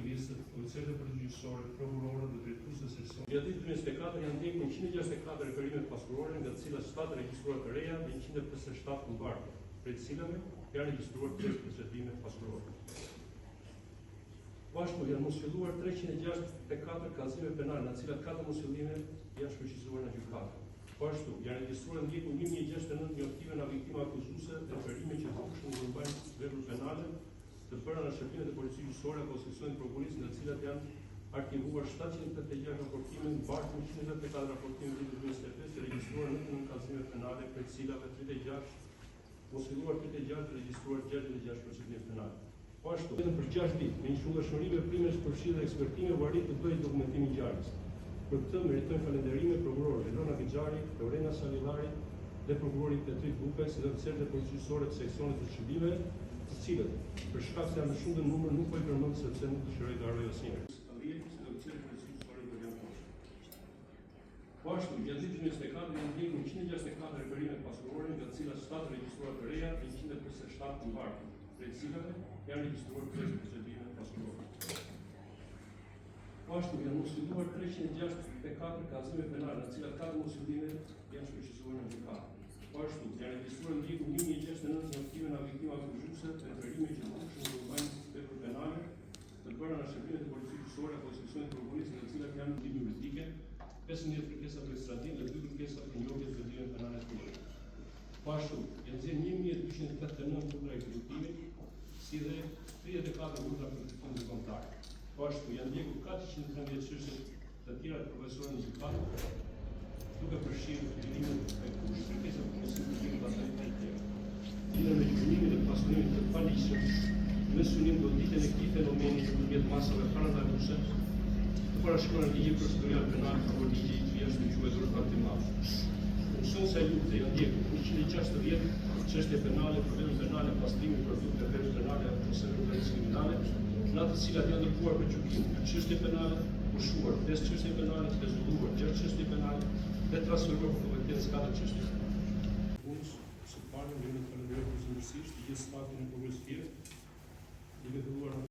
policët, policët e përgjithësore, prokurorët dhe drejtuesët e seksionit. Gjatë vitit 2024 janë ndjekur 164 referime pasurore, nga të cilat 7 regjistruara të reja dhe 157 të mbartura, prej të cilave janë regjistruar 3 procedime pasurore. Bashku janë mosfilluar 364 kallëzime penale, nga të cilat 4 mosfillime janë shfrytëzuar në gjykatë. Bashku janë regjistruar ndjekur 1069 njoftive nga viktima akuzuese dhe referime që dukshën në mbajtje vepra penale të bëra në shërbimet e policisë gjyqësore apo seksionit të prokurisë, në të cilat janë arkivuar 786 raportime, mbartur 174 raportime në vitin 2025 të regjistruar 99 kallëzime penale, prej të cilave 36 mosfilluar 36 të regjistruar 66 procedime penale. Bashku, vetëm për 6 ditë, me një shumëdhëshmëri veprimesh përfshirë dhe ekspertime u arrit të bëjë dokumentimi i ngjarjes. Për këtë meritojnë falënderime prokurorëve Elona Vixhari, Lorena Salivari dhe prokurori Petrit Bukaj, si dhe oficerët e policisë gjyqësore të seksionit të shërbimeve, të cilët për shkak se janë në shumë numër nuk po i përmend sepse nuk dëshiroj të harroj asnjëherë. Si dhe oficerët e policisë gjyqësore të Janë. Bashku, gjatë vitit 2024 janë ndjekur 164 referime pasurore, nga të cilat 7 regjistruara të reja dhe 157 të mbartura, prej të cilave janë regjistruar 3 procedime pasurore. Bashku janë mosfilluar 364 kallëzime penale, në të cilat 4 mosfillime janë shfrytëzuar në gjykatë. Bashku janë regjistruar ndjekur 1069 njoftive nga viktima akuzuese dhe referime që dukshën në mbajtje vepra penale të bëra në shërbimet e policisë gjyqësore apo seksionit të prokurisë, në të cilat janë ndihmë juridike, 15 kërkesa për ekstradim dhe 2 kërkesa për njohje të vendimeve penale të tjera. Bashku janë nxjerrë 1289 urdhra ekzekutimit, si dhe 34 urdhra për ekzekutim ndërkombëtar. Bashku janë ndjekur 413 çështje të tjera të përfaqësuara në gjykatë, duke përfshirë fillimimin e kush, kërkesa për konsiderim pasojë të tjera. Lidhur me gjykimin e pasurimit të paligjshëm, me synim goditjen e këtij fenomeni nëpërmjet masave parandaluese, të parashkruar në ligjin procedural penal apo ligji që është quajtur antimaf. Në kësaj lufte janë ndjekur 160 çështje penale, probleme penale, pastrimi produkte veprë penale ose veprë kriminale, në të cilat janë ndërtuar për gjykim 2 çështje penale, pushuar 5 çështje penale, rezoluar 6 çështje penale dhe transferuar për kompetencë 4 çështje penale. Unë së pari më të falenderoj përgjithësisht gjithë stafin e Prokurisë, duke filluar